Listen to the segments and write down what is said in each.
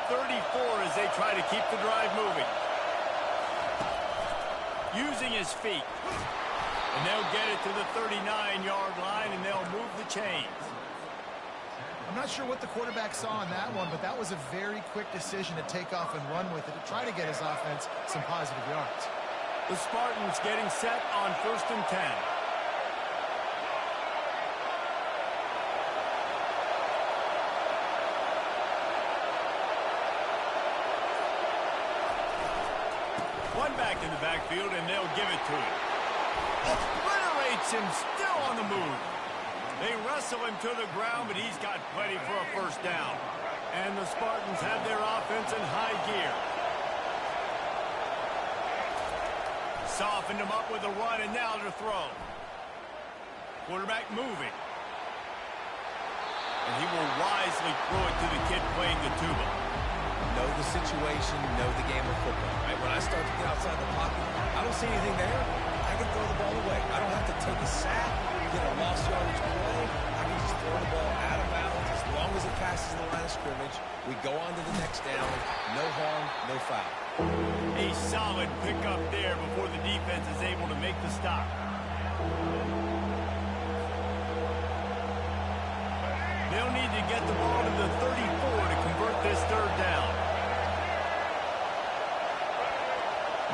34 as they try to keep the drive moving. Using his feet. And they'll get it to the 39-yard line, and they'll move the chains. I'm not sure what the quarterback saw on that one, but that was a very quick decision to take off and run with it to try to get his offense some positive yards. The Spartans getting set on 1st and 10. One back in the backfield, and they'll give it to him. Obliterates him, still on the move. They wrestle him to the ground, but he's got plenty for a first down. And the Spartans have their offense in high gear. Softened him up with a run, and now to throw. Quarterback moving. And he will wisely throw it to the kid playing the tuba. Know the situation, know the game of football, right? When I start to get outside the pocket, I don't see anything there. I can throw the ball away. I don't have to take a sack, get a lost yardage play. I can just throw the ball out of bounds. As long as it passes the line of scrimmage, we go on to the next down. No harm, no foul. A solid pickup there before the defense is able to make the stop. They'll need to get the ball to the 34 to convert this third down.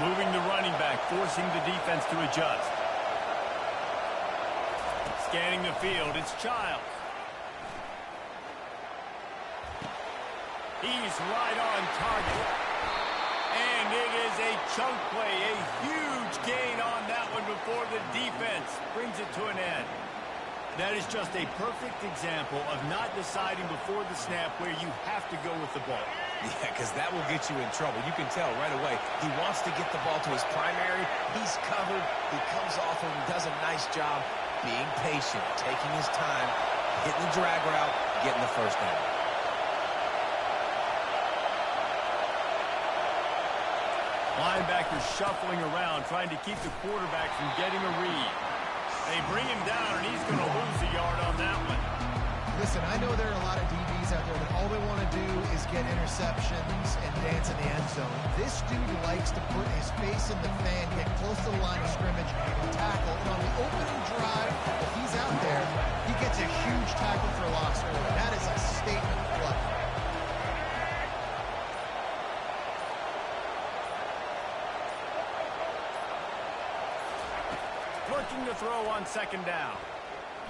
Moving the running back, forcing the defense to adjust. Scanning the field, it's Childs. He's right on target. And it is a chunk play, a huge gain on that one before the defense brings it to an end. That is just a perfect example of not deciding before the snap where you have to go with the ball. Yeah, because that will get you in trouble. You can tell right away. He wants to get the ball to his primary. He's covered. He comes off and does a nice job being patient, taking his time, hitting the drag route, getting the first down. Linebackers shuffling around, trying to keep the quarterback from getting a read. They bring him down, and he's going to lose a yard on that one. Listen, I know there are a lot of DBs out there that all they want to do is get interceptions and dance in the end zone. This dude likes to put his face in the fan, get close to the line of scrimmage, and tackle. And on the opening drive, if he's out there, he gets a huge tackle for loss early. That is a statement play. Looking to throw on 2nd down.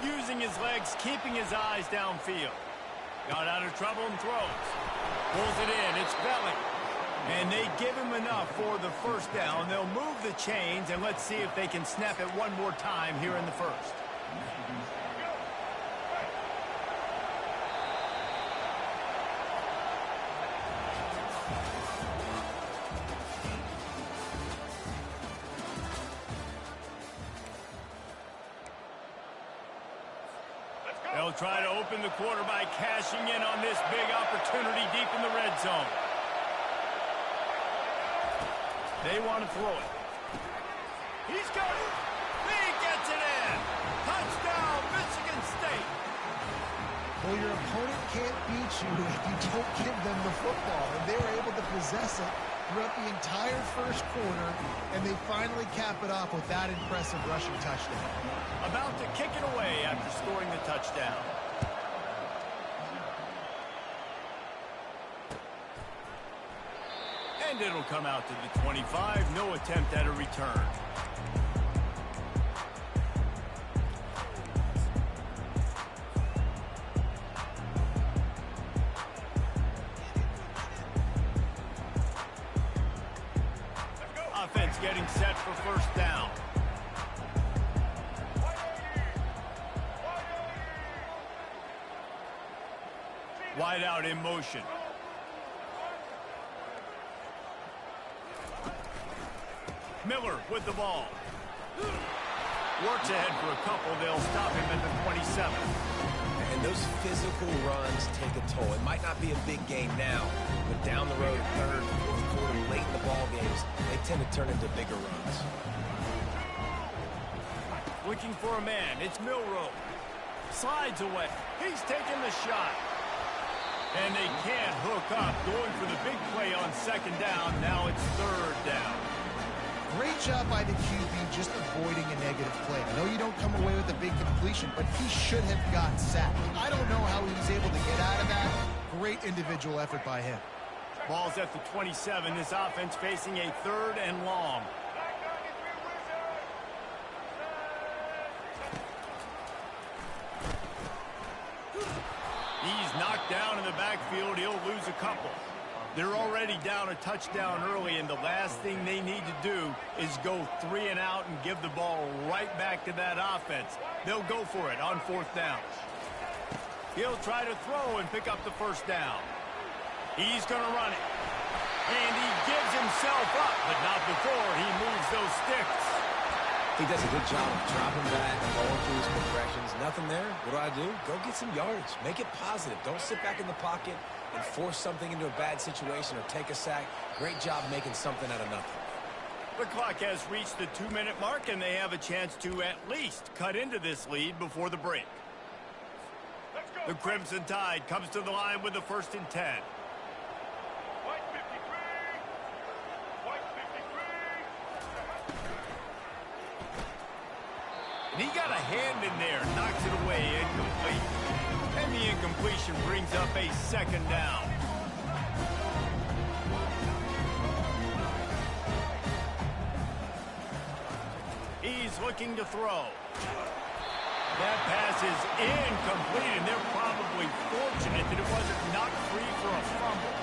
Using his legs, keeping his eyes downfield. Got out of trouble and throws. Pulls it in. It's Belling. And they give him enough for the first down. They'll move the chains, and let's see if they can snap it one more time here in the first. They'll try to open the quarter by cashing in on this big opportunity deep in the red zone. They want to throw it. He's got it. He gets it in. Touchdown, Michigan State. Well, your opponent can't beat you if you don't give them the football. And they were able to possess it throughout the entire first quarter, and they finally cap it off with that impressive rushing touchdown. About to kick it away after scoring the touchdown. And it'll come out to the 25. No attempt at a return. Offense getting set for first down. Wide out in motion. Miller with the ball. Works ahead for a couple. They'll stop him at the 27. And those physical runs take a toll. It might not be a big game now, but down the road, third, fourth quarter, late in the ball games, they tend to turn into bigger runs. Looking for a man. It's Milroe. Slides away. He's taking the shot. And they can't hook up. Going for the big play on second down. Now it's third down. Great job by the QB just avoiding a negative play. I know you don't come away with a big completion, but he should have got sacked. I don't know how he was able to get out of that. Great individual effort by him. Ball's at the 27. This offense facing a third and long. He's knocked down in the backfield. He'll lose a couple. They're already down a touchdown early, and the last thing they need to do is go 3 and out and give the ball right back to that offense. They'll go for it on fourth down. He'll try to throw and pick up the first down. He's going to run it. And he gives himself up, but not before he moves those sticks. He does a good job of dropping back, going through his progressions. Nothing there. What do? Go get some yardage. Make it positive. Don't sit back in the pocket and force something into a bad situation or take a sack. Great job making something out of nothing. The clock has reached the 2-minute mark, and they have a chance to at least cut into this lead before the break. The Crimson Tide comes to the line with the 1st and 10. And he got a hand in there, knocks it away, incomplete. And the incompletion brings up a second down. He's looking to throw. That pass is incomplete, and they're probably fortunate that it wasn't knocked free for a fumble.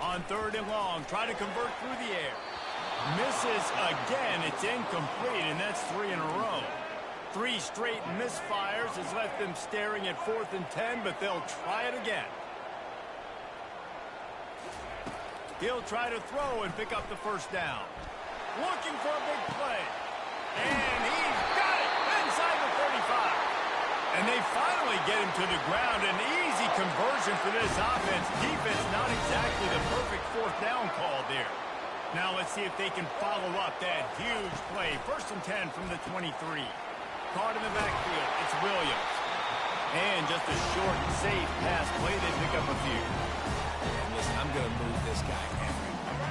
On 3rd and long, try to convert through the air. Misses again. It's incomplete, and that's 3 in a row. 3 straight misfires has left them staring at 4th and 10, but they'll try it again. He'll try to throw and pick up the first down. Looking for a big play. And he's got it inside the 35. And they finally get him to the ground. An easy conversion for this offense. Defense not exactly the perfect 4th down call there. Now let's see if they can follow up that huge play. 1st and 10 from the 23. Caught in the backfield. It's Williams. And just a short, safe pass play. They pick up a few. And listen, I'm going to move this guy.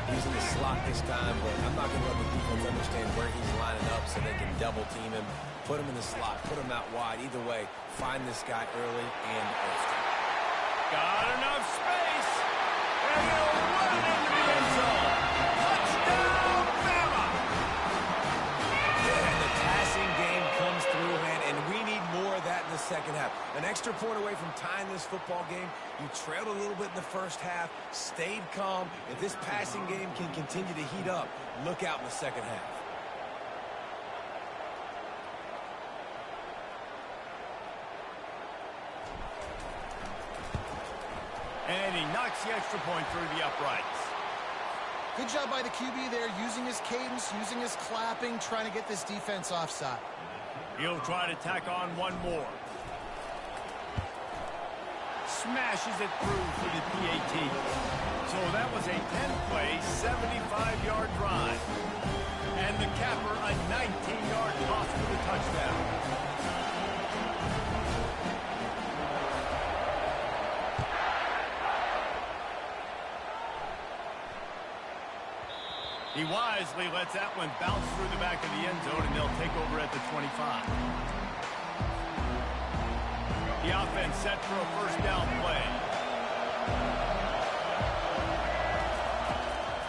He's in the slot this time, but I'm not going to let the defense understand where he's lining up so they can double team him. Put him in the slot, put him out wide. Either way, find this guy early and often. Got enough space. And he'll run it into the end zone. Touchdown, Bama! Yeah, and the passing game comes through, man, and we need more of that in the second half. An extra point away from tying this football game. You trailed a little bit in the first half, stayed calm. If this passing game can continue to heat up, look out in the second half. And he knocks the extra point through the uprights. Good job by the QB there, using his cadence, using his clapping, trying to get this defense offside. He'll try to tack on one more. Smashes it through for the PAT. So that was a 10-play, 75-yard drive. And the capper, a 19-yard toss for the touchdown. He wisely lets that one bounce through the back of the end zone, and they'll take over at the 25. The offense set for a first down play.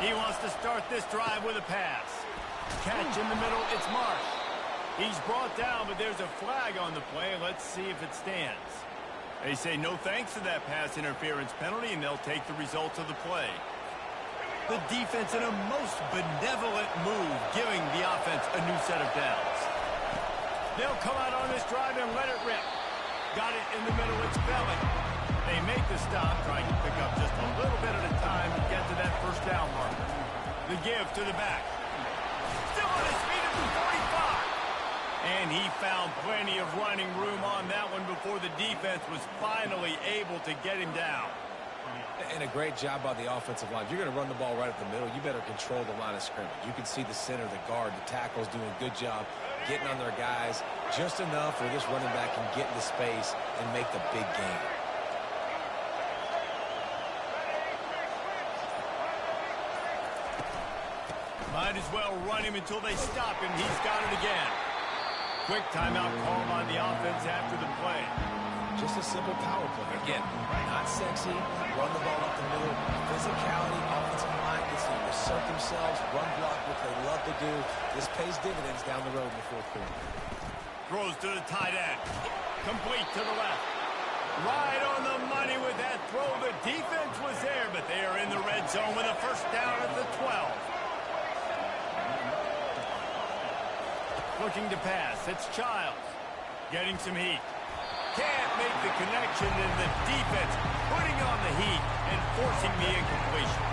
He wants to start this drive with a pass. Catch in the middle, it's Marsh. He's brought down, but there's a flag on the play. Let's see if it stands. They say no thanks to that pass interference penalty, and they'll take the results of the play. The defense in a most benevolent move, giving the offense a new set of downs. They'll come out on this drive and let it rip. Got it in the middle, it's Belling. They make the stop, trying to pick up just a little bit at a time to get to that first down marker. The give to the back. Still on his feet at the 45. And he found plenty of running room on that one before the defense was finally able to get him down. And a great job by the offensive line. If you're going to run the ball right up the middle, you better control the line of scrimmage. You can see the center, the guard, the tackles doing a good job getting on their guys just enough where this running back can get into space and make the big gain. Might as well run him until they stop him. He's got it again. Quick timeout call on the offense after the play. Just a simple power play. Again, not sexy, run the ball up the middle, physicality, offensive line gets to assert themselves, run block, what they love to do. This pays dividends down the road in the fourth quarter. Throws to the tight end. Complete to the left. Right on the money with that throw. The defense was there, but they are in the red zone with a first down at the 12. Looking to pass. It's Childs. Getting some heat. Can't make the connection, and the defense putting on the heat and forcing the incompletion.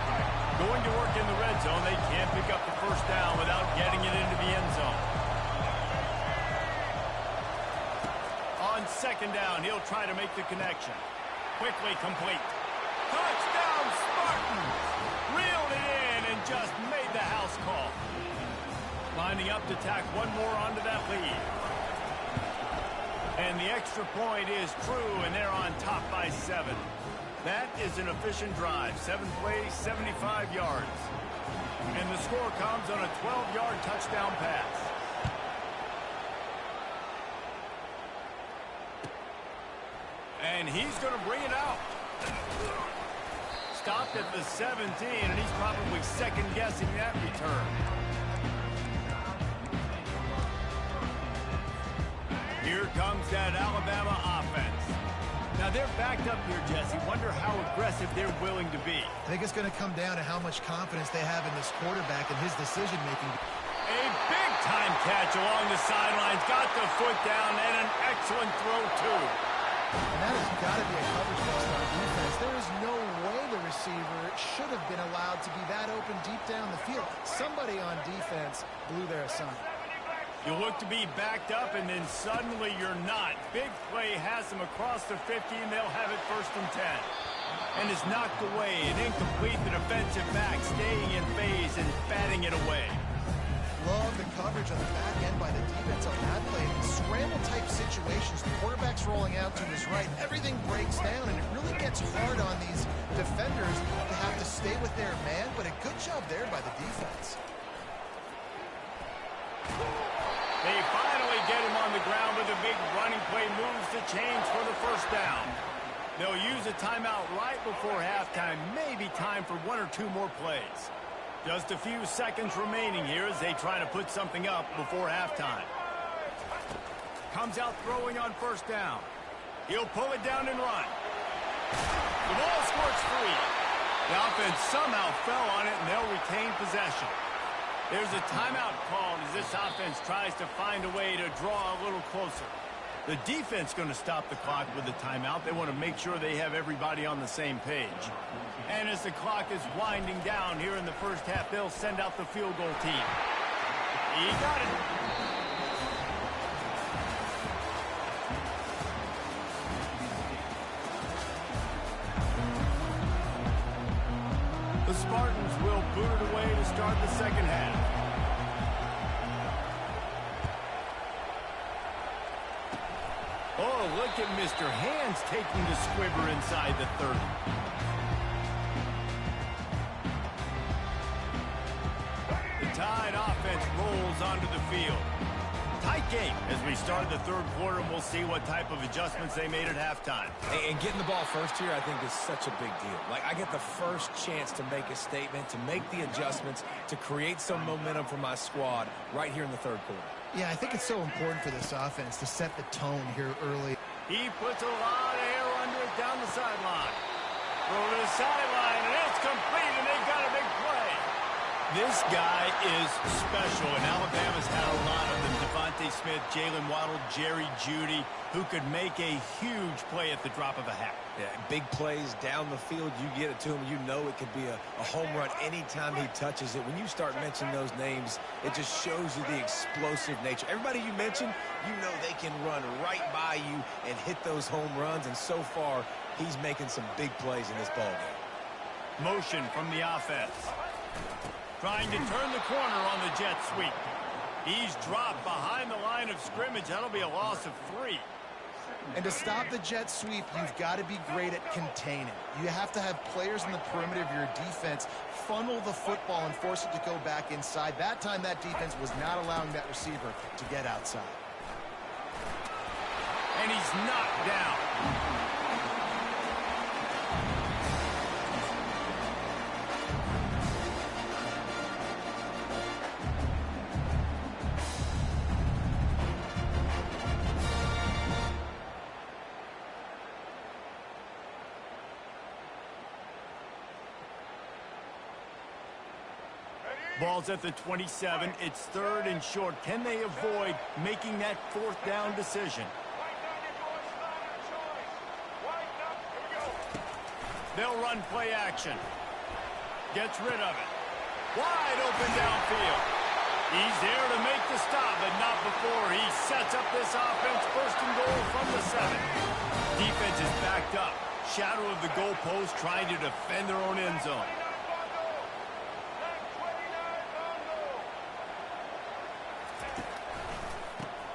Going to work in the red zone. They can't pick up the first down without getting it into the end zone. On second down, he'll try to make the connection. Quickly complete. Touchdown, Spartans! Reeled it in and just made the house call. Lining up to tack one more onto that lead. And the extra point is true, and they're on top by 7. That is an efficient drive. 7 plays, 75 yards. And the score comes on a 12-yard touchdown pass. And he's going to bring it out. Stopped at the 17, and he's probably second-guessing that return. Here comes that Alabama offense. Now, they're backed up here, Jesse. Wonder how aggressive they're willing to be. I think it's going to come down to how much confidence they have in this quarterback and his decision-making. A big-time catch along the sidelines. Got the foot down, and an excellent throw, too. And that has got to be a coverage bust on defense. There is no way the receiver should have been allowed to be that open deep down the field. Somebody on defense blew their assignment. You look to be backed up, and then suddenly you're not. Big play has them across the 50, and they'll have it 1st and 10. And it's knocked away and incomplete. The defensive back staying in phase and batting it away. Love the coverage on the back end by the defense on that play. In scramble-type situations, the quarterback's rolling out to his right. Everything breaks down, and it really gets hard on these defenders to have to stay with their man, but a good job there by the defense. They finally get him on the ground with a big running play, moves the chains for the first down. They'll use a timeout right before halftime, maybe time for 1 or 2 more plays. Just a few seconds remaining here as they try to put something up before halftime. Comes out throwing on first down. He'll pull it down and run. The ball squirts free. The offense somehow fell on it, and they'll retain possession. There's a timeout called as this offense tries to find a way to draw a little closer. The defense going to stop the clock with a timeout. They want to make sure they have everybody on the same page. And as the clock is winding down here in the first half, they'll send out the field goal team. He got it. The Spartans will boot it away to start the second half. Oh, look at Mr. Hands taking the squibber inside the 30. The Tide offense rolls onto the field. Tight game as we start the third quarter, and we'll see what type of adjustments they made at halftime. And getting the ball first here, I think, is such a big deal. Like, I get the first chance to make a statement, to make the adjustments, to create some momentum for my squad right here in the third quarter. Yeah, I think it's so important for this offense to set the tone here early. He puts a lot of air under it down the sideline. Throw to the sideline, and it's complete, and they've got a big play. This guy is special, and Alabama's had a lot of them. Devontae Smith, Jalen Waddle, Jerry Jeudy, who could make a huge play at the drop of a hat. Yeah, big plays down the field. You get it to him, you know it could be a home run anytime he touches it. When you start mentioning those names, it just shows you the explosive nature. Everybody you mentioned, you know they can run right by you and hit those home runs, and so far, he's making some big plays in this ballgame. Motion from the offense. Trying to turn the corner on the jet sweep. He's dropped behind the line of scrimmage. That'll be a loss of 3. And to stop the jet sweep, you've got to be great at containing. You have to have players in the perimeter of your defense funnel the football and force it to go back inside. That time, that defense was not allowing that receiver to get outside. And he's knocked down. Ball's at the 27. It's 3rd and short. Can they avoid making that 4th down decision? They'll run play action. Gets rid of it. Wide open downfield. He's there to make the stop, but not before he sets up this offense. 1st and goal from the 7. Defense is backed up. Shadow of the goalpost, trying to defend their own end zone.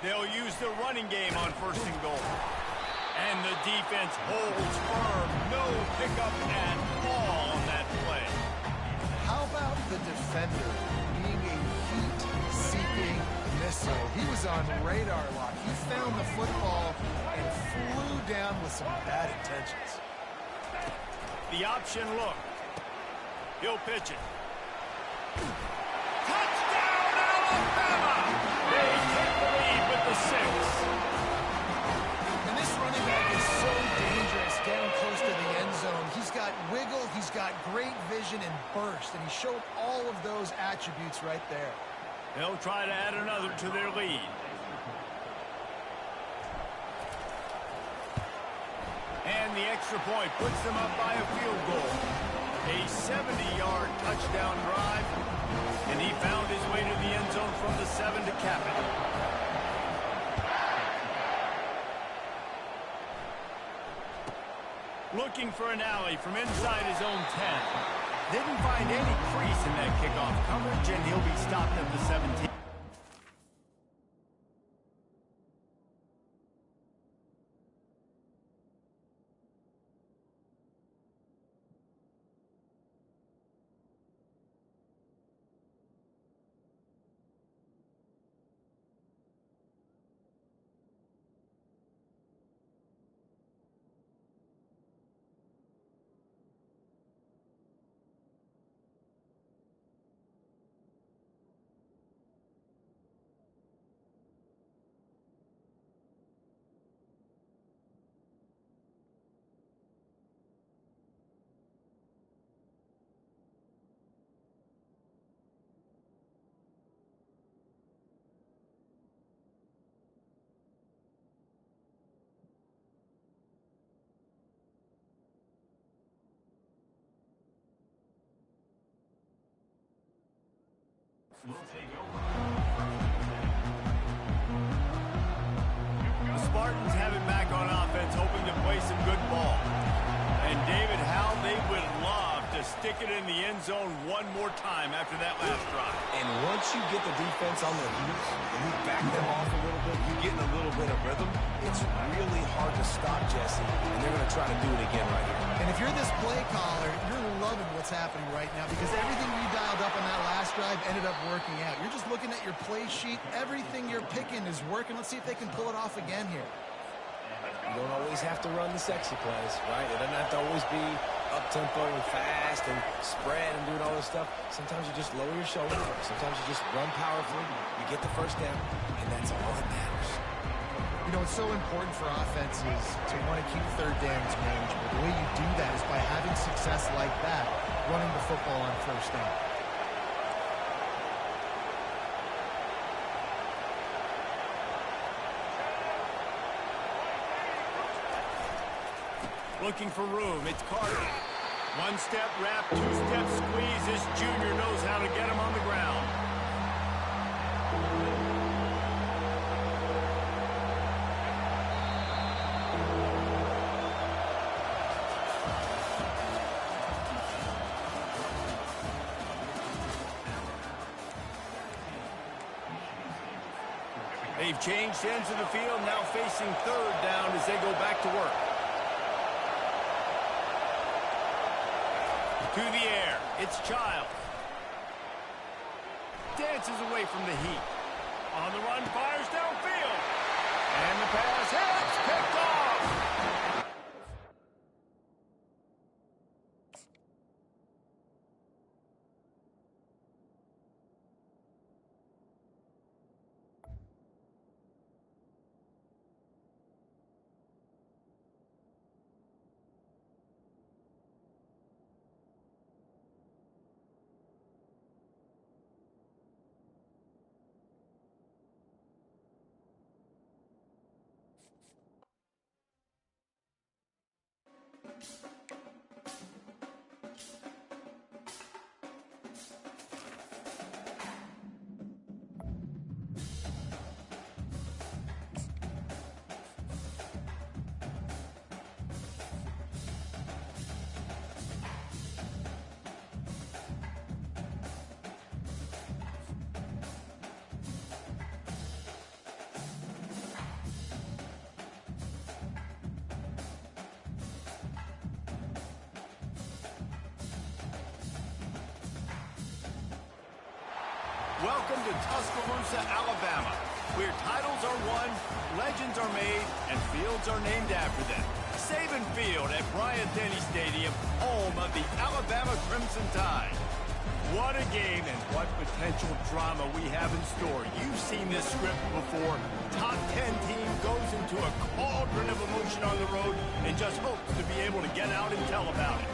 They'll use the running game on 1st and goal. And the defense holds firm. No pickup at all on that play. How about the defender being a heat-seeking missile? He was on radar lock. He found the football and flew down with some bad intentions. The option look. He'll pitch it. Touchdown, Alabama! They take the lead with the 6. And this running back is so dangerous getting close to the end zone. He's got wiggle, he's got great vision and burst, and he showed all of those attributes right there. They'll try to add another to their lead. And the extra point puts them up by a field goal. A 70-yard touchdown drive, and he found his way to the end zone from the 7 to cap it. Looking for an alley from inside his own 10. Didn't find any crease in that kickoff coverage, and he'll be stopped at the 17. The Spartans have it back on offense, hoping to play some good ball. And David, how they would love to stick it in the end zone one more time after that last drive. And once you get the defense on their heels and you back them off a little bit, you get in a little bit of rhythm, it's really hard to stop Jesse, and they're going to try to do it again right here. And if you're this play caller, you're loving what's happening right now because everything you dialed up on that last drive ended up working out. You're just looking at your play sheet. Everything you're picking is working. Let's see if they can pull it off again here. You don't always have to run the sexy plays, right? It doesn't have to always be up-tempo and fast and spread and doing all this stuff. Sometimes you just lower your shoulder. Sometimes you just run powerfully. You get the 1st down, and that's all that matters. You know, it's so important for offenses to want to keep 3rd downs manageable. The way you do that is by having success like that, running the football on 1st down. Looking for room. It's Carter. 1-step wrap, 2-step squeeze. This junior knows how to get him on the ground. They've changed ends of the field, now facing third down as they go back to work. To the air, it's Childs. Dances away from the heat. On the run, fires downfield. And the pass hits, picked off. Welcome to Tuscaloosa, Alabama, where titles are won, legends are made, and fields are named after them. Saban Field at Bryant-Denny Stadium, home of the Alabama Crimson Tide. What a game and what potential drama we have in store. You've seen this script before. Top 10 team goes into a cauldron of emotion on the road and just hopes to be able to get out and tell about it.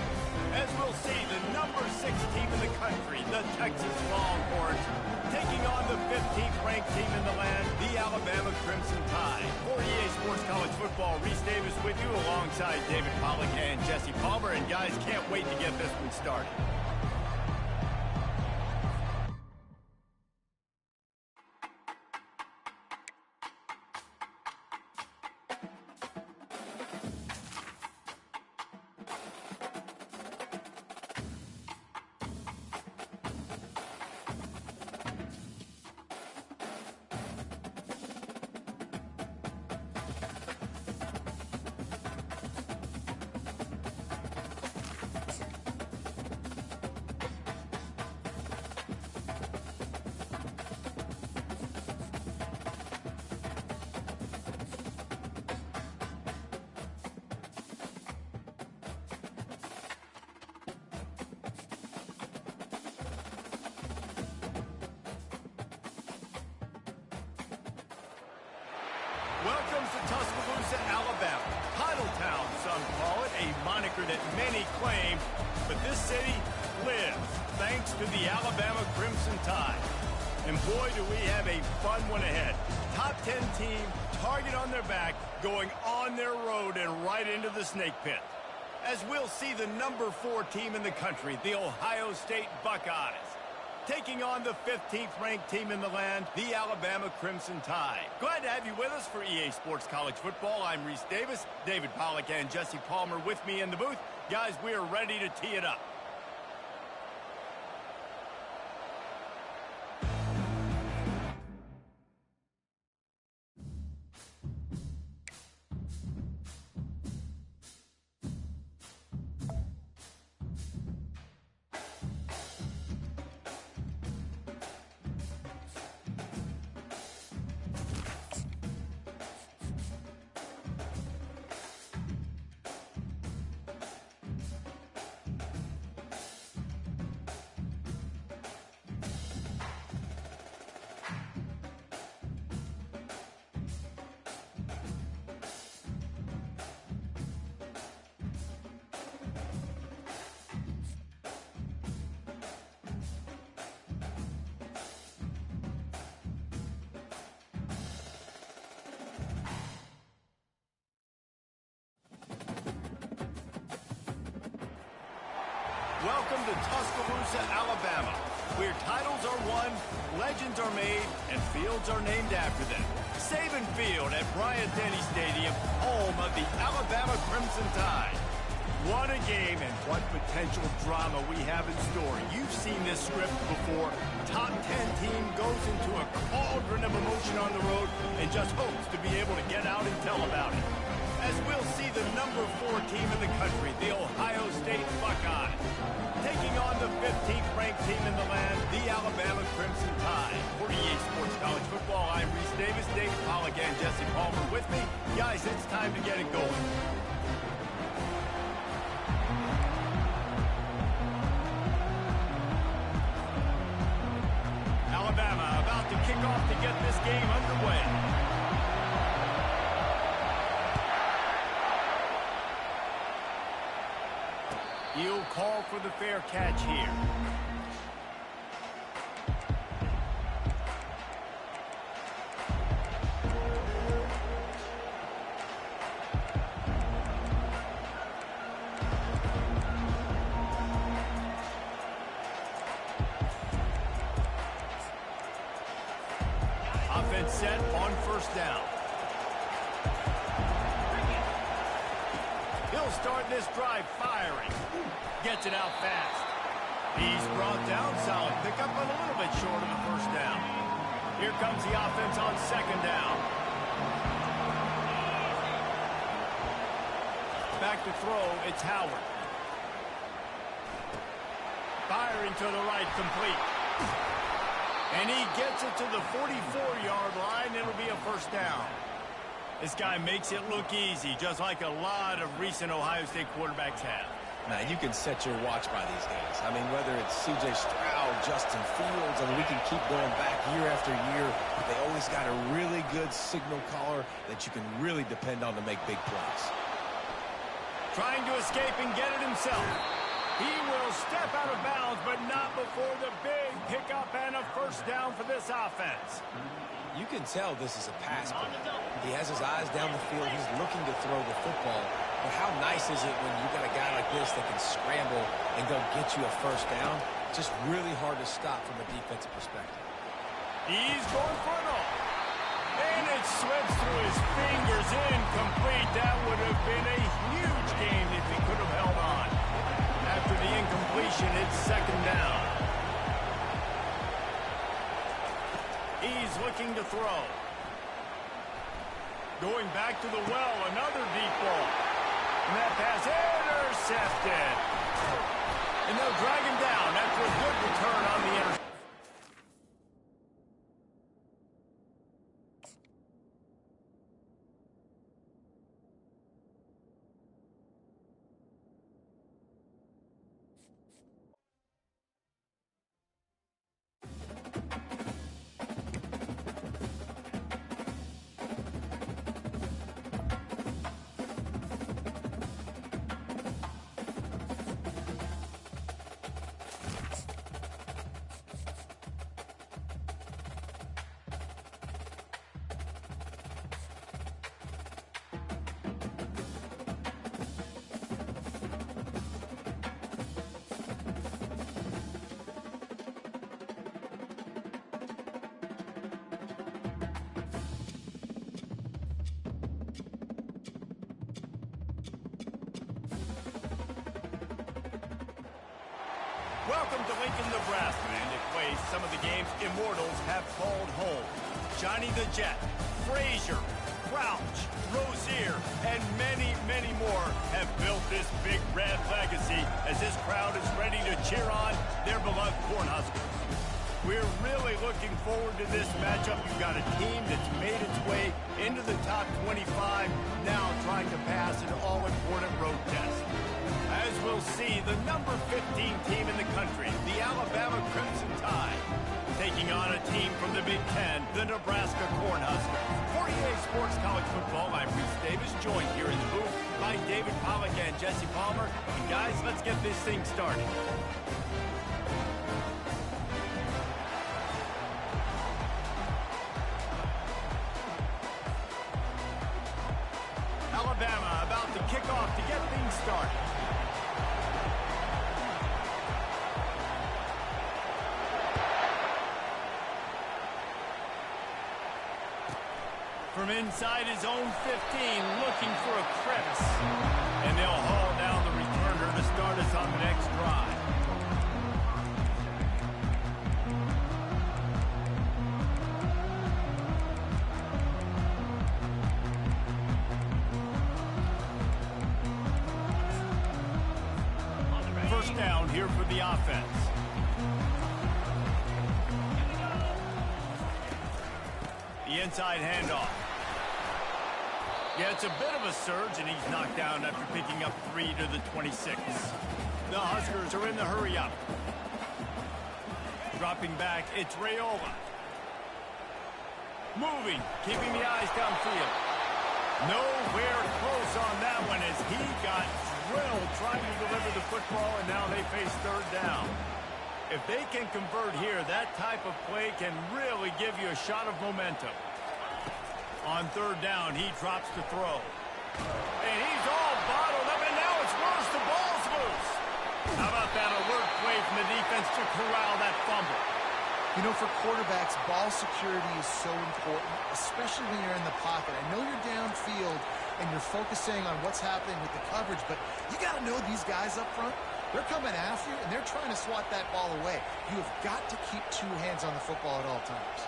As we'll see, the number 6 team in the country, the Texas Longhorns, taking on the 15th ranked team in the land, the Alabama Crimson Tide. For EA Sports College Football, Reese Davis with you alongside David Pollack and Jesse Palmer. And guys, can't wait to get this one started. Welcome to Tuscaloosa, Alabama. Titletown, some call it, a moniker that many claim, but this city lives thanks to the Alabama Crimson Tide. And boy, do we have a fun one ahead. Top 10 team, target on their back, going on their road and right into the snake pit. As we'll see the number 4 team in the country, the Ohio State Buckeyes, taking on the 15th ranked team in the land, the Alabama Crimson Tide. Glad to have you with us for EA Sports College Football. I'm Reese Davis, David Pollack and Jesse Palmer with me in the booth. Guys, we are ready to tee it up. Welcome to Tuscaloosa, Alabama, where titles are won, legends are made, and fields are named after them. Saban Field at Bryant-Denny Stadium, home of the Alabama Crimson Tide. What a game and what potential drama we have in store. You've seen this script before. Top 10 team goes into a cauldron of emotion on the road and just hopes to be able to get out and tell about it. As we'll see the number 4 team in the country, the Ohio State Buckeyes, taking on the 15th ranked team in the land, the Alabama Crimson Tide. For EA Sports College Football, I'm Reese Davis, David Pollack, and Jesse Palmer with me. Guys, it's time to get it going. Alabama about to kick off to get this game underway. He'll call for the fair catch here. Offense set on first down. He'll start this drive firing. Gets it out fast. He's brought down. Solid pickup, but a little bit short of the first down. Here comes the offense on second down. Back to throw, it's Howard. Firing to the right, complete. And he gets it to the 44-yard line. It'll be a first down. This guy makes it look easy, just like a lot of recent Ohio State quarterbacks have. Now, you can set your watch by these guys. I mean, whether it's C.J. Stroud, Justin Fields, I mean, we can keep going back year after year. They always got a really good signal caller that you can really depend on to make big plays. Trying to escape and get it himself. He will step out of bounds, but not before the big pickup and a first down for this offense. You can tell this is a pass play. He has his eyes down the field. He's looking to throw the football. But how nice is it when you got a guy like this that can scramble and go get you a first down? Just really hard to stop from a defensive perspective. He's going for it all. And it slips through his fingers, incomplete. That would have been a huge game if he could have held on. After the incompletion, it's second down. He's looking to throw. Going back to the well, another deep ball. And that pass intercepted. And they'll drag him down after a good return on the interception. Welcome to Lincoln, Nebraska, and it plays some of the games immortals have called home. Johnny the Jet, Frazier, Crouch, Rozier, and many, many more have built this big red legacy as this crowd is ready to cheer on their beloved Cornhuskers. We're really looking forward to this matchup. You've got a team that's made its way into the top 25, now trying to pass an all-important road test. As we'll see, the number 15 team in the country, the Alabama Crimson Tide, taking on a team from the Big Ten, the Nebraska Cornhuskers. For EA Sports College Football, I'm Reese Davis, joined here in the booth by David Pollack and Jesse Palmer. And guys, let's get this thing started. Alabama about to kick off to get things started. From inside his own 15, looking for a crevice. And they'll haul down the return. start us on the next drive. First down here for the offense. The inside handoff. Yeah, it's a bit of a surge, and he's knocked down after picking up 3 to the 26. The Huskers are in the hurry-up. Dropping back, it's Raiola. Moving, keeping the eyes downfield. Nowhere close on that one as he got drilled trying to deliver the football, and now they face third down. If they can convert here, that type of play can really give you a shot of momentum. On third down, he drops to throw. And he's all bottled up, and now it's worse. The ball's loose. How about that alert play from the defense to corral that fumble? You know, for quarterbacks, ball security is so important, especially when you're in the pocket. I know you're downfield and you're focusing on what's happening with the coverage, but you got to know these guys up front. They're coming after you, and they're trying to swat that ball away. You have got to keep 2 hands on the football at all times.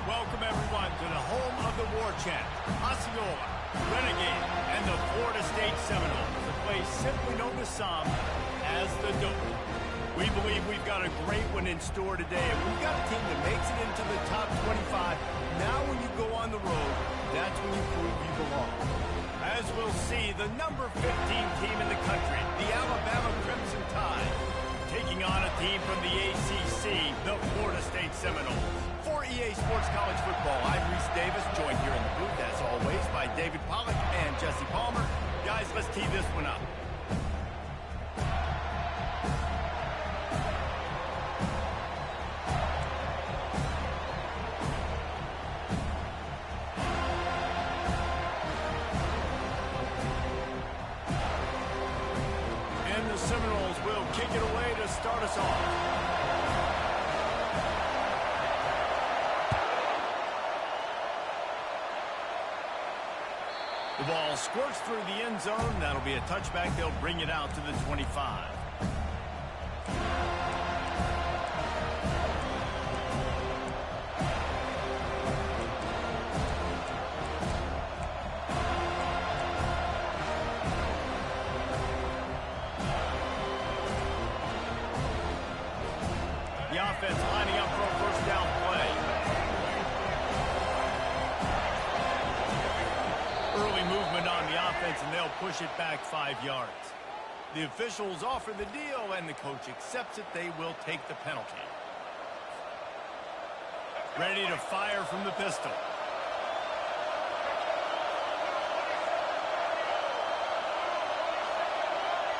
Welcome, everyone, to the home of the war chant, Osceola, Renegade, and the Florida State Seminoles, the place simply known to some as the Dope. We believe we've got a great one in store today, and we've got a team that makes it into the top 25. Now when you go on the road, that's when you prove you belong. As we'll see, the number 15 team in the country, the Alabama Crimson Tide, taking on a team from the ACC, the Florida State Seminoles. For EA Sports College Football, I'm Reese Davis, joined here in the booth, as always, by David Pollack and Jesse Palmer. Guys, let's tee this one up. And the Seminoles will kick it away to start us off. The ball squirts through the end zone. That'll be a touchback. They'll bring it out to the 25. The offense lining up for a first down play. Early movement on the offense, and they'll push it back 5 yards. The officials offer the deal, and the coach accepts it. They will take the penalty. Ready to fire from the pistol.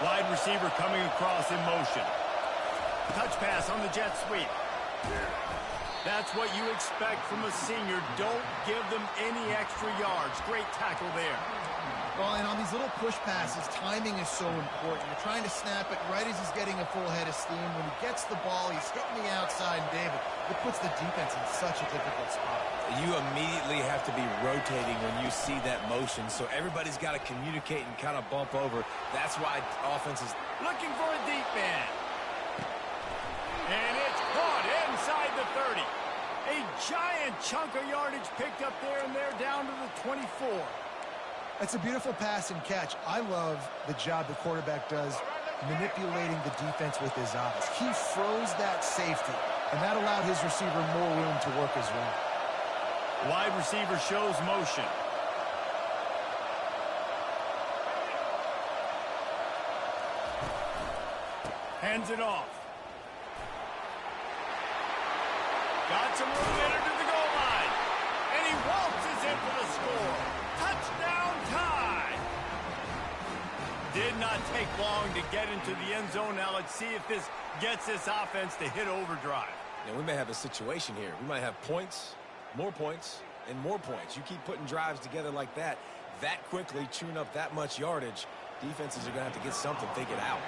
Wide receiver coming across in motion. Touch pass on the jet sweep. That's what you expect from a senior. Don't give them any extra yards. Great tackle there. Well, and on these little push passes, timing is so important. You're trying to snap it right as he's getting a full head of steam. When he gets the ball, he's hitting the outside, and David, it puts the defense in such a difficult spot. You immediately have to be rotating when you see that motion, so everybody's got to communicate and kind of bump over. That's why offense is looking for a deep man. And it's caught inside the 30. A giant chunk of yardage picked up there, and they're down to the 24. That's a beautiful pass and catch. I love the job the quarterback does manipulating the defense with his eyes. He froze that safety, and that allowed his receiver more room to work his route. Wide receiver shows motion. Hands it off. Got some room in to the goal line. And he waltzes in for the score. Touchdown tie. Did not take long to get into the end zone. Now let's see if this gets this offense to hit overdrive. Now we may have a situation here. We might have points, and more points. You keep putting drives together like that quickly, chewing up that much yardage, defenses are going to have to get something figured out.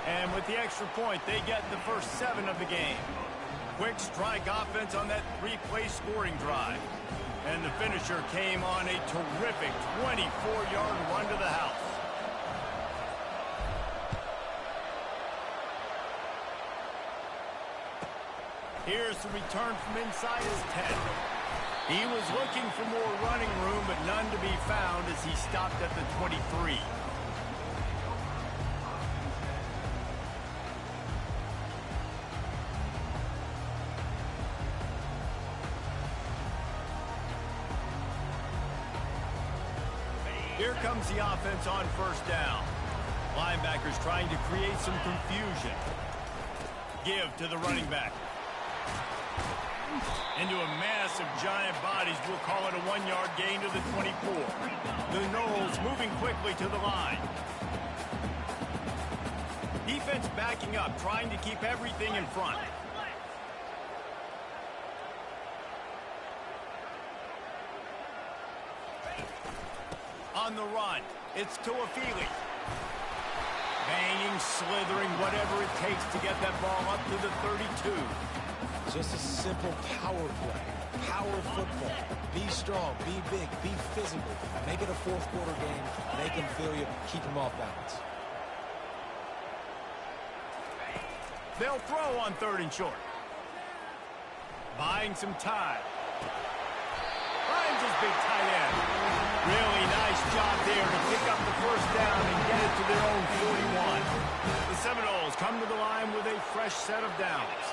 And with the extra point, they get the first 7 of the game. Quick strike offense on that 3-play scoring drive. And the finisher came on a terrific 24-yard run to the house. Here's the return from inside his 10. He was looking for more running room, but none to be found as he stopped at the 23. Here comes the offense on first down. Linebackers trying to create some confusion. Give to the running back. Into a mass of giant bodies. We'll call it a 1-yard gain to the 24. The Noles moving quickly to the line. Defense backing up, trying to keep everything in front. On the run, it's Tuafili. Banging, slithering, whatever it takes to get that ball up to the 32. Just a simple power play. Power football. Be strong, be big, be physical. Make it a fourth-quarter game. Make them feel you. Keep them off balance. They'll throw on 3rd and short. Buying some time. Finds his big tight end. Really nice job there to pick up the first down and get it to their own 41. The Seminoles come to the line with a fresh set of downs.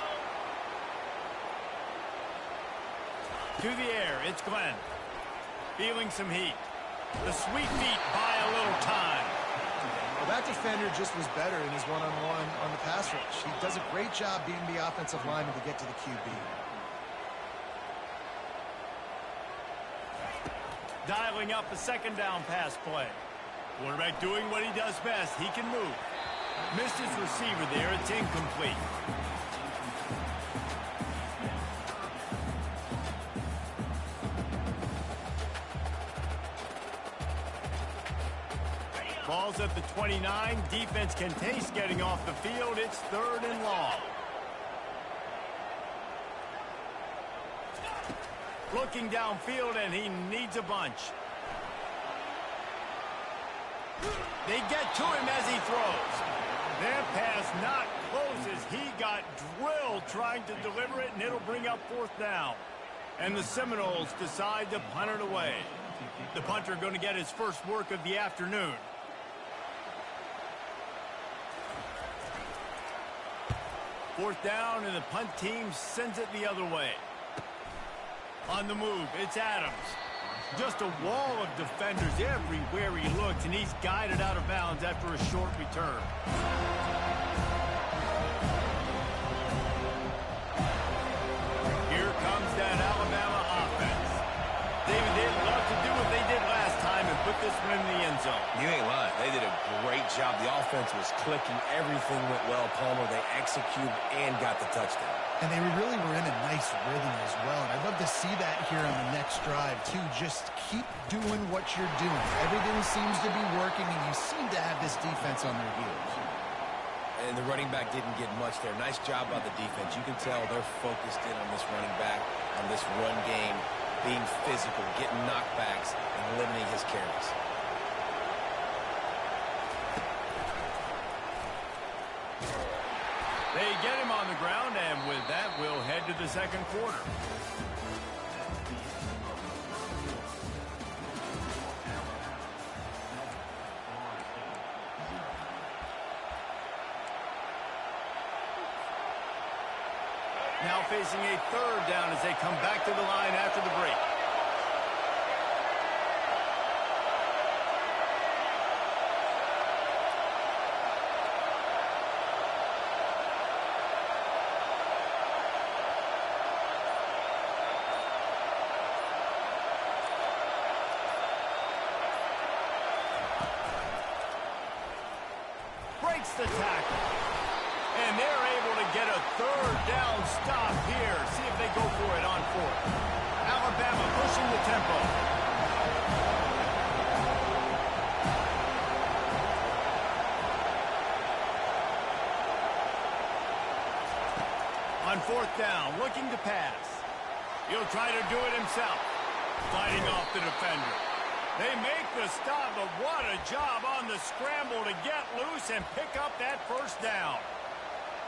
To the air, it's Glenn. Feeling some heat. The sweet feet buy a little time. Well, that defender just was better in his one-on-one on the pass rush. He does a great job beating the offensive lineman to get to the QB. Dialing up a 2nd down pass play. Quarterback doing what he does best. He can move. Missed his receiver there. It's incomplete. Ball's at the 29. Defense can taste getting off the field. It's 3rd and long. Looking downfield, and he needs a bunch. They get to him as he throws. Their pass not closes. He got drilled trying to deliver it, and it'll bring up 4th down. And the Seminoles decide to punt it away. The punter going to get his first work of the afternoon. Fourth down, and the punt team sends it the other way. On the move, it's Adams. Just a wall of defenders everywhere he looks, and he's guided out of bounds after a short return. Here comes that Alabama offense. David, they'd love to do what they did last time and put this one in the end zone. You ain't lying. They did a great great job. The offense was clicking. Everything went well, Palmer. They executed and got the touchdown. And they really were in a nice rhythm as well. And I'd love to see that here on the next drive, too. Just keep doing what you're doing. Everything seems to be working, and you seem to have this defense on their heels. And the running back didn't get much there. Nice job by the defense. You can tell they're focused in on this running back, on this run game, being physical, getting knockbacks, and limiting his carries. They get him on the ground, and with that, we'll head to the second quarter. Now facing a third down as they come back to the line after the break. Breaks the tackle. And they're able to get a third down stop here. See if they go for it on fourth. Alabama pushing the tempo. On fourth down, looking to pass. He'll try to do it himself. Fighting off the defender. They make the stop, but what a job on the scramble to get loose and pick up that first down.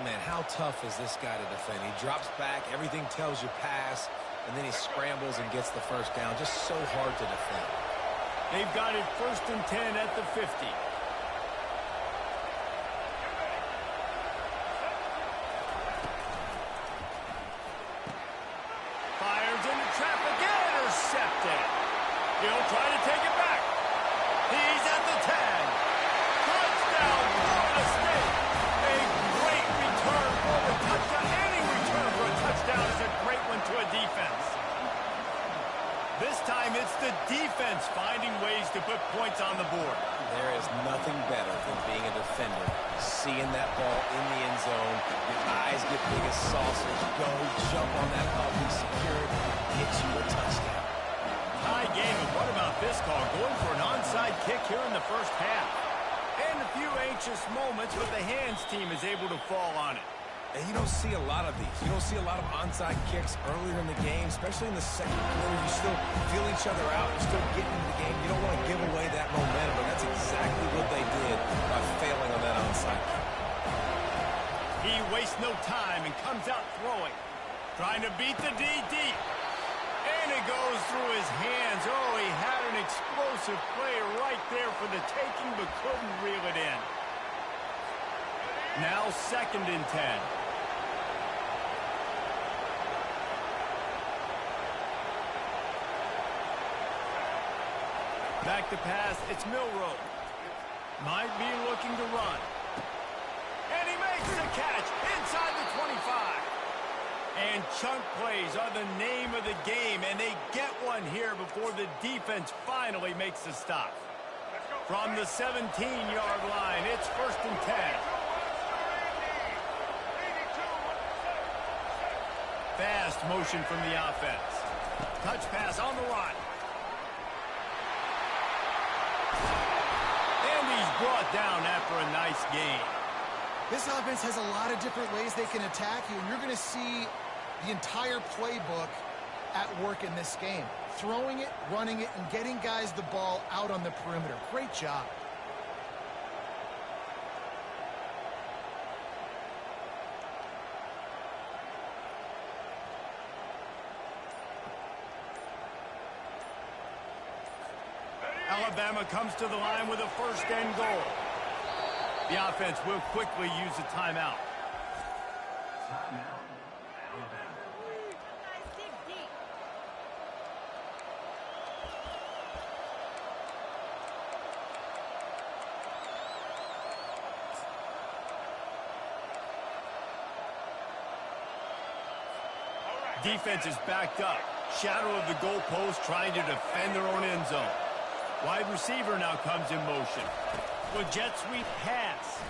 Man, how tough is this guy to defend? He drops back, everything tells you pass, and then he scrambles and gets the first down. Just so hard to defend. They've got it 1st and 10 at the 50. Fires into traffic, intercepted. He'll try to take it back. He's at the 10. Touchdown, Florida State. A great return for the touchdown. Any return for a touchdown is a great one to a defense. This time it's the defense finding ways to put points on the board. There is nothing better than being a defender, seeing that ball in the end zone, your eyes get big as sausage, go, jump on that ball, be secure, get you a touchdown. High game, and what about this call? Going for an onside kick here in the first half. And a few anxious moments, but the hands team is able to fall on it. And you don't see a lot of these. You don't see a lot of onside kicks earlier in the game, especially in the second quarter. You still feel each other out. You're still getting into the game. You don't want to give away that momentum, but that's exactly what they did by failing on that onside kick. He wastes no time and comes out throwing. Trying to beat the D deep. And it goes through his hands. Oh, he had an explosive play right there for the taking, but couldn't reel it in. Now 2nd and 10. Back to pass, it's Milroe. Might be looking to run. And he makes the catch inside the 25. And chunk plays are the name of the game, and they get one here before the defense finally makes the stop. From the 17-yard line, it's 1st and 10. Fast motion from the offense. Touch pass on the run. And he's brought down after a nice gain. This offense has a lot of different ways they can attack you, and you're going to see the entire playbook at work in this game. Throwing it, running it, and getting guys the ball out on the perimeter. Great job. Alabama comes to the line with a 1st and goal. The offense will quickly use a timeout. Defense is backed up. Shadow of the goalpost trying to defend their own end zone. Wide receiver now comes in motion. Well, jet sweep pass.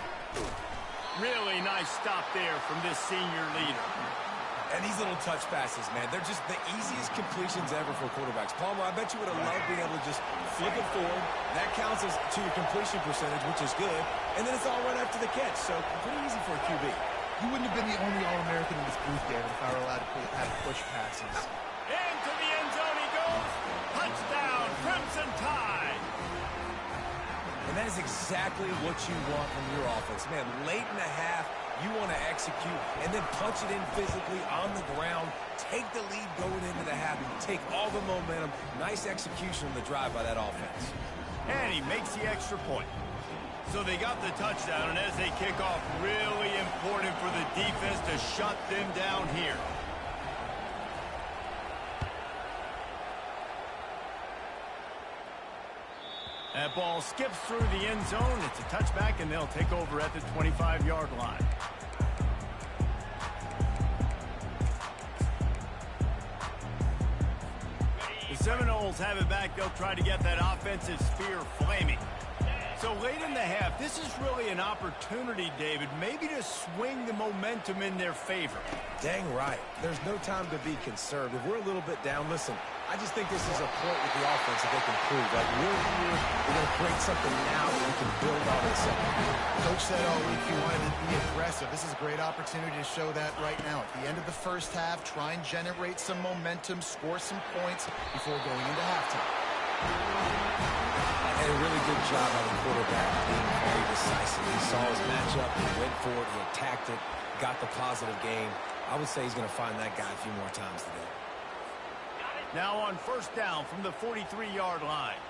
Really nice stop there from this senior leader. And these little touch passes, man, they're just the easiest completions ever for quarterbacks. Palmer, I bet you would have loved being able to just flip it forward. That counts as to your completion percentage, which is good. And then it's all right after the catch, so pretty easy for a QB. You wouldn't have been the only All-American in this booth, David, if I were allowed to have push passes. Into the end zone he goes. Touchdown, Crimson Tide. And that is exactly what you want from your offense. Man, late in the half, you want to execute and then punch it in physically on the ground, take the lead going into the half, and take all the momentum. Nice execution on the drive by that offense. And he makes the extra point. So they got the touchdown, and as they kick off, really important for the defense to shut them down here. That ball skips through the end zone. It's a touchback, and they'll take over at the 25-yard line. The Seminoles have it back. They'll try to get that offensive spear flaming. So late in the half, this is really an opportunity, David, maybe to swing the momentum in their favor. Dang right. There's no time to be concerned. If we're a little bit down, listen, I just think this is a point with the offense that they can prove. Like, we're here, we're going to create something now that we can build on in the second half. Coach said all week he wanted to be aggressive. This is a great opportunity to show that right now. At the end of the first half, try and generate some momentum, score some points before going into halftime. And a really good job by the quarterback being very decisive. He saw his matchup, he went for it, he attacked it, got the positive game. I would say he's going to find that guy a few more times today. Now on first down from the 43-yard line.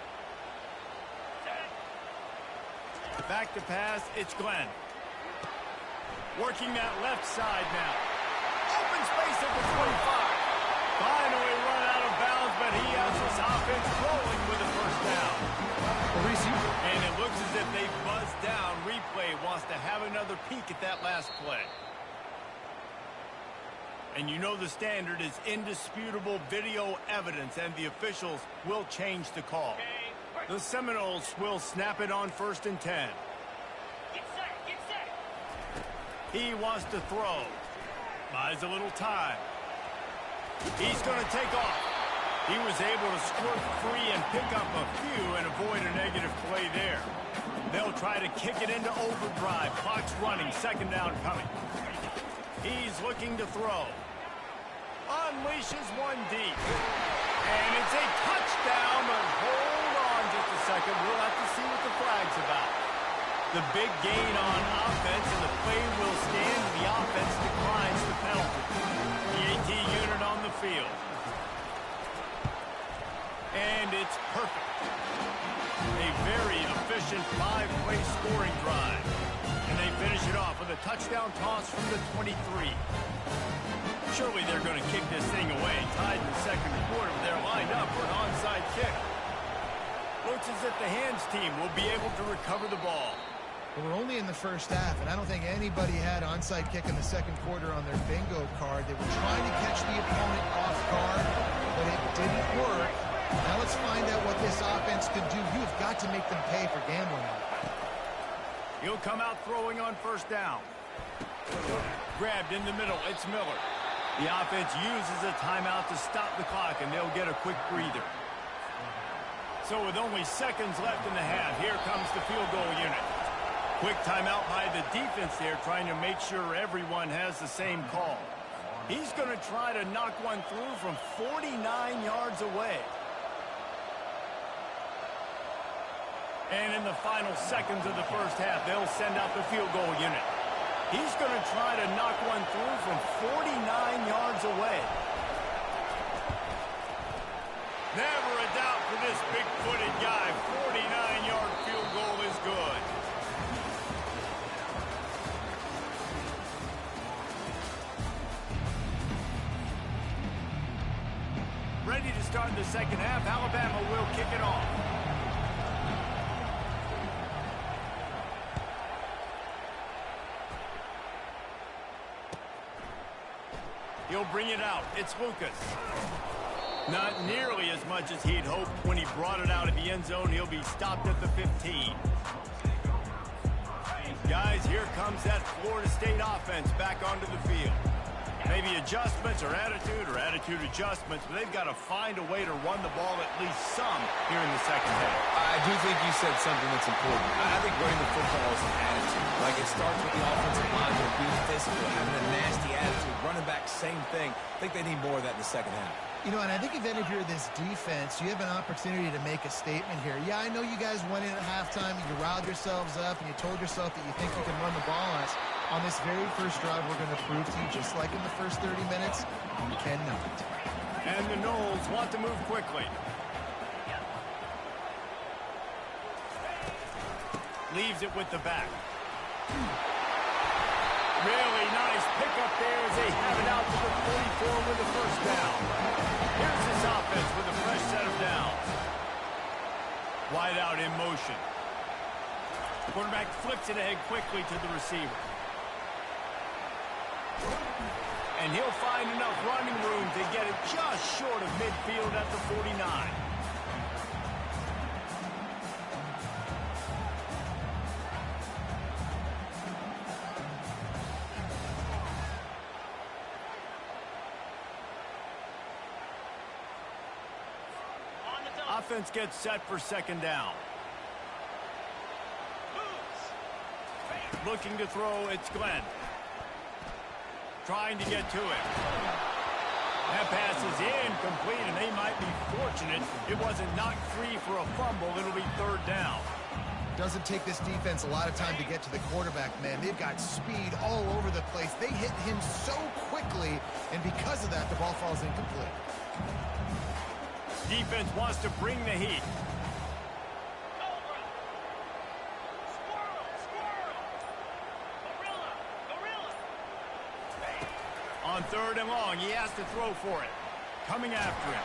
Back to pass, it's Glenn. Working that left side now. Open space at the 25. Finally run out of bounds, but he has his offense rolling with a first down. And it looks as if they buzzed down. Replay wants to have another peek at that last play. And you know the standard is indisputable video evidence, and the officials will change the call. The Seminoles will snap it on 1st and 10. Get set. He wants to throw. Buys a little time. He's going to take off. He was able to squirt free and pick up a few and avoid a negative play there. They'll try to kick it into overdrive. Clock's running. Second down coming. He's looking to throw. Unleashes one deep. And it's a touchdown, but hold on just a second. We'll have to see what the flag's about. The big gain on offense, and the play will stand. The offense declines the penalty. The AT unit on the field. And it's perfect. A very efficient 5-play scoring drive. And they finish it off with a touchdown toss from the 23. Surely they're going to kick this thing away. Tied in the second quarter. They're lined up for an onside kick. Looks as if the hands team will be able to recover the ball. Well, we're only in the first half, and I don't think anybody had onside kick in the second quarter on their bingo card. They were trying to catch the opponent off guard, but it didn't work. Now let's find out what this offense can do. You've got to make them pay for gambling on it. He'll come out throwing on first down. Grabbed in the middle. It's Miller. The offense uses a timeout to stop the clock, and they'll get a quick breather. So with only seconds left in the half, here comes the field goal unit. Quick timeout by the defense there, trying to make sure everyone has the same call. He's going to try to knock one through from 49 yards away. And in the final seconds of the first half, they'll send out the field goal unit. He's going to try to knock one through from 49 yards away. Never a doubt for this big-footed guy. 49-yard field goal is good. Ready to start the second half. Alabama will kick it off. He'll bring it out. It's Lucas. Not nearly as much as he'd hoped when he brought it out of the end zone. He'll be stopped at the 15. Guys, here comes that Florida State offense back onto the field. Maybe adjustments or attitude adjustments, but they've got to find a way to run the ball at least some here in the second half. I do think you said something that's important. I think running the football is an attitude. Like, it starts with the offensive line, being physical, having a nasty attitude. Running back, same thing. I think they need more of that in the second half. You know, and I think if any of you are this defense, you have an opportunity to make a statement here. Yeah, I know you guys went in at halftime and you riled yourselves up and you told yourself that you think you can run the ball on us. On this very first drive, we're going to prove to you, just like in the first 30 minutes, you cannot. And the Noles want to move quickly. Leaves it with the back. Really nice pickup there as they have it out to the 44 with the first down. Here's this offense with a fresh set of downs. Wide out in motion. Quarterback flicks it ahead quickly to the receiver. And he'll find enough running room to get it just short of midfield at the 49. Offense gets set for second down. Looking to throw, it's Glenn. Trying to get to it. That pass is incomplete, and they might be fortunate it wasn't knocked free for a fumble. It'll be third down. Doesn't take this defense a lot of time to get to the quarterback, man. They've got speed all over the place. They hit him so quickly, and because of that, the ball falls incomplete. Defense wants to bring the heat. On third and long, he has to throw for it. Coming after him.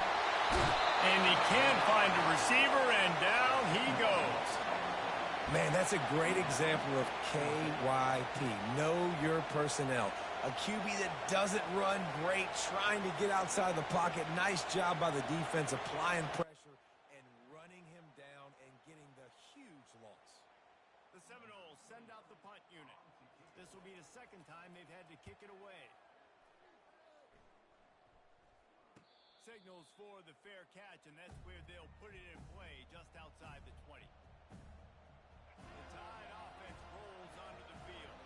And he can't find a receiver, and down he goes. Man, that's a great example of KYP. Know your personnel. A QB that doesn't run great, trying to get outside the pocket. Nice job by the defense, applying pressure and running him down and getting the huge loss. The Seminoles send out the punt unit. This will be the second time they've had to kick it away. Signals for the fair catch, and that's where they'll put it in play just outside the 20. The Tide offense rolls onto the field.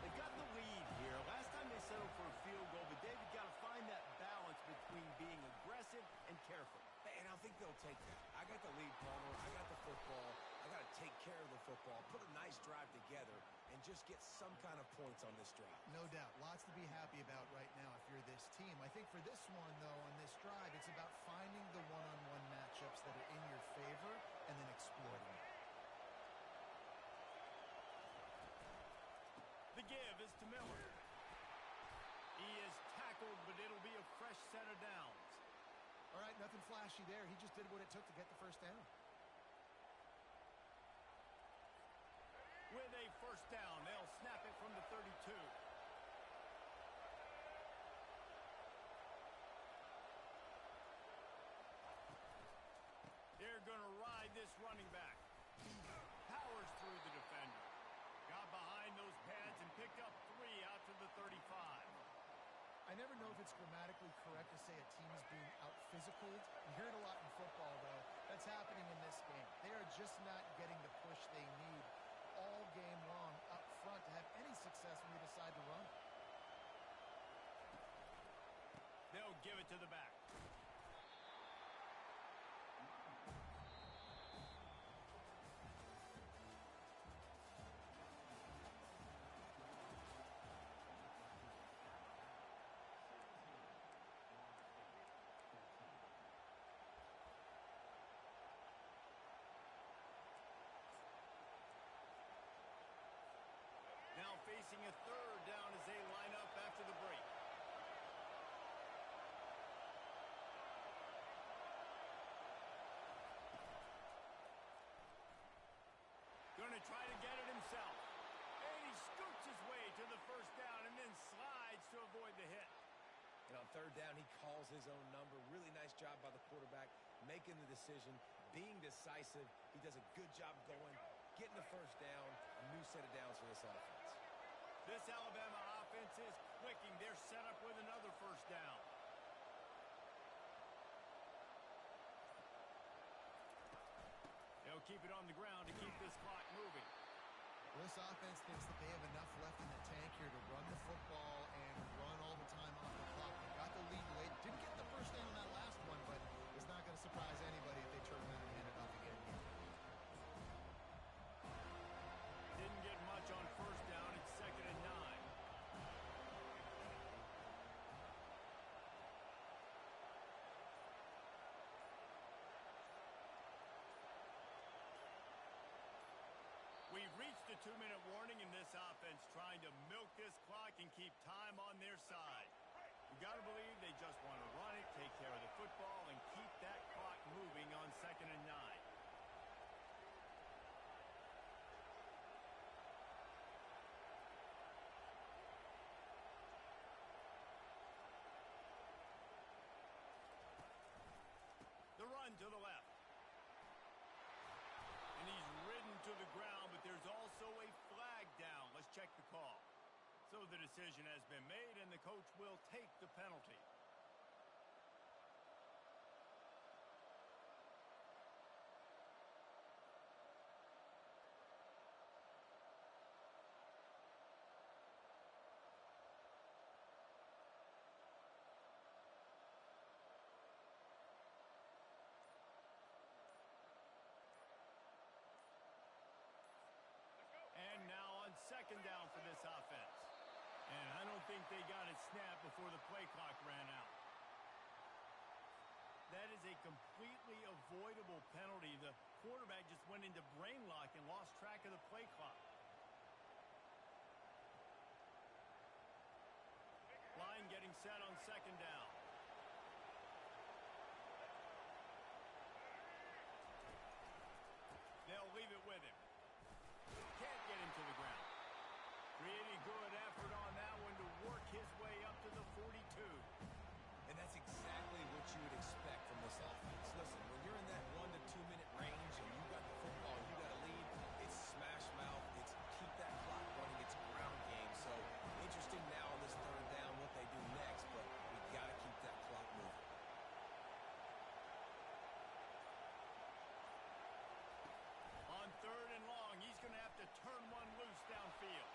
They've got the lead here. Last time they settled for a field goal, but David got to find that balance between being aggressive and careful. And I think they'll take that. I got the lead, Palmer. I got the football. I got to take care of the football, put a nice drive together, and just get some kind of points on this drive. No doubt. Lots to be happy about right now if you're this team. I think for this one, though, on this drive, it's about finding the one-on-one matchups that are in your favor and then exploiting it. The give is to Miller. He is tackled, but it'll be a fresh set of downs. All right, nothing flashy there. He just did what it took to get the first down. With a first down, they'll snap it from the 32. They're going to ride this running back. Powers through the defender. Got behind those pads and picked up 3 out to the 35. I never know if it's grammatically correct to say a team is being out-physicaled. You hear it a lot in football, though. That's happening in this game. They are just not getting the push they need all game long up front to have any success when you decide to run. They'll give it to the back. Now facing a third down as they line up after the break. Going to try to get it himself. And he scoots his way to the first down and then slides to avoid the hit. And on third down, he calls his own number. Really nice job by the quarterback, making the decision, being decisive. He does a good job going getting the first down, a new set of downs for this offense. This Alabama offense is clicking. They're set up with another first down. They'll keep it on the ground to keep this clock moving. This offense thinks that they have enough left in the tank here to run the football and run all the time off the clock. They got the lead late. Didn't get the first down on that last one, but it's not going to surprise anybody if they turn around and hand it off again. Didn't get much on first down. It's 2nd and 9. We've reached a 2-minute warning in this offense, trying to milk this clock and keep time on their side. You got to believe they just want to run it, take care of the football, and keep that clock moving on 2nd and 9. The run to the left. And he's ridden to the ground, but there's also a flag down. Let's check the call. So the decision has been made, and the coach will take the penalty. And now on 2nd down for this offense. And I don't think they got it snapped before the play clock ran out. That is a completely avoidable penalty. The quarterback just went into brain lock and lost track of the play clock. Line getting set on 2nd down. They'll leave it with him. Can't get him to the ground. Pretty good effort on that one to work his way up to the 42. And that's exactly what you would expect from this offense. Listen, when you're in that 1 to 2 minute range and you got the football, you got a lead, it's smash mouth, it's keep that clock running, it's ground game. So interesting now on this 3rd down what they do next, but we got to keep that clock moving. On 3rd and long, he's going to have to turn one loose downfield.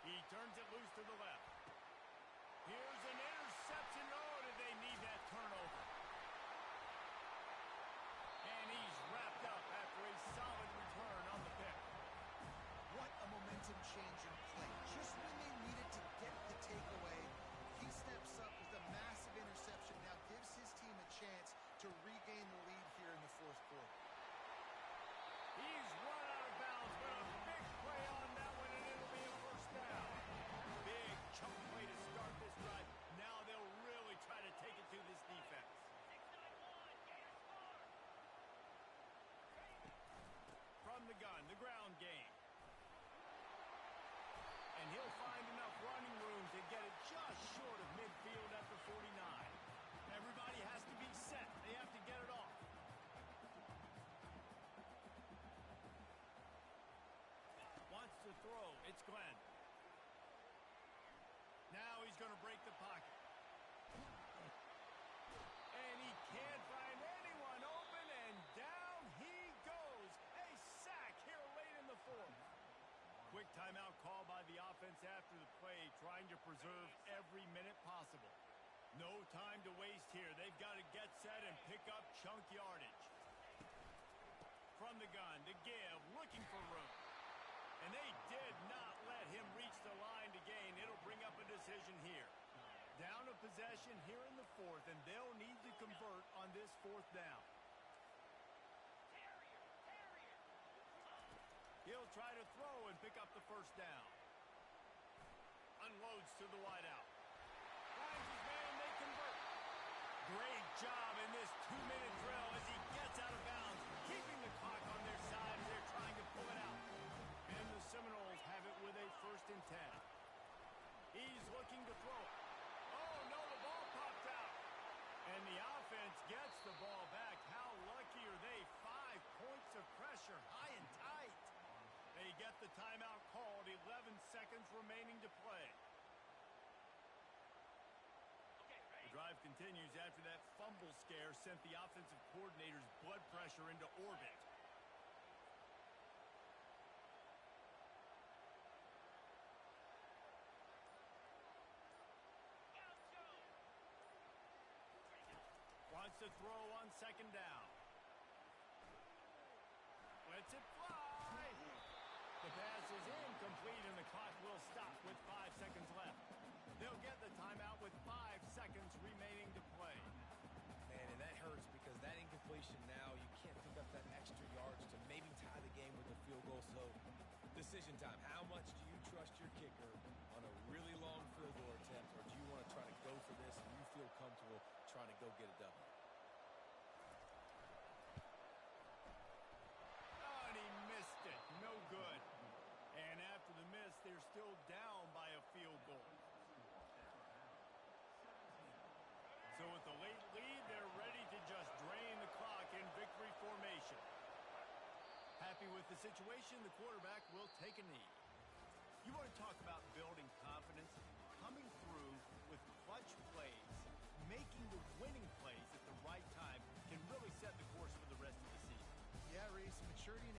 He turns it loose to the left. Here's an interception. Oh, did they need that turnover? And he's wrapped up after a solid return on the pick. What a momentum change in play. Just when they needed to get the takeaway, he steps up with a massive interception. Now gives his team a chance to regain the lead here in the 4th quarter. He's run out of bounds, but a big play on that one, and it'll be a first down. Big chunk play to start this drive. Now they'll really try to take it to this defense. 6-9-1, Gator score. From the gun, the ground game. And he'll find enough running room to get it just short of midfield at the 49. Everybody has to be set. They have to get it off. Wants to throw. It's Glenn. Now he's going to break the pocket. And he can't find anyone open, and down he goes. A sack here late in the 4th. Quick timeout call by the offense after the play, trying to preserve every minute possible. No time to waste here. They've got to get set and pick up chunk yardage. From the gun to give, looking for room. And they did not let him reach the line to gain. It'll bring up a decision here. Down a possession here in the 4th, and they'll need to convert on this 4th down. He'll try to throw and pick up the first down. Unloads to the wideout. Finds his man, they convert. Great job in this 2-minute drill as he gets out of bounds, keeping the clock on their side as they're trying to pull it out. And the Seminoles have it with a 1st and 10. He's looking to throw it. Oh, no, the ball popped out. And the offense gets the ball back. How lucky are they? 5 points of pressure. pressure, high and tight. They get the timeout called, 11 seconds remaining to play. The drive continues after that fumble scare sent the offensive coordinator's blood pressure into orbit. Wants to throw on second down. Lets it fly. The pass is incomplete, and the clock will stop with 5 seconds left. They'll get the timeout with 5 seconds remaining to play. Man, and that hurts because that incompletion now, you can't pick up that extra yards to maybe tie the game with a field goal. So, decision time. How much do you trust your kicker on a really long field goal attempt, or do you want to try to go for this and you feel comfortable trying to go get a W? Oh, and he missed it. No good. And after the miss, they're still down by a field goal. So with the late lead, they're ready to just drain the clock in victory formation. Happy with the situation, the quarterback will take a knee. You want to talk about building confidence? Coming through with clutch plays, making the winning plays at the right time can really set the course for the rest of the season. Yeah, Reese, maturity and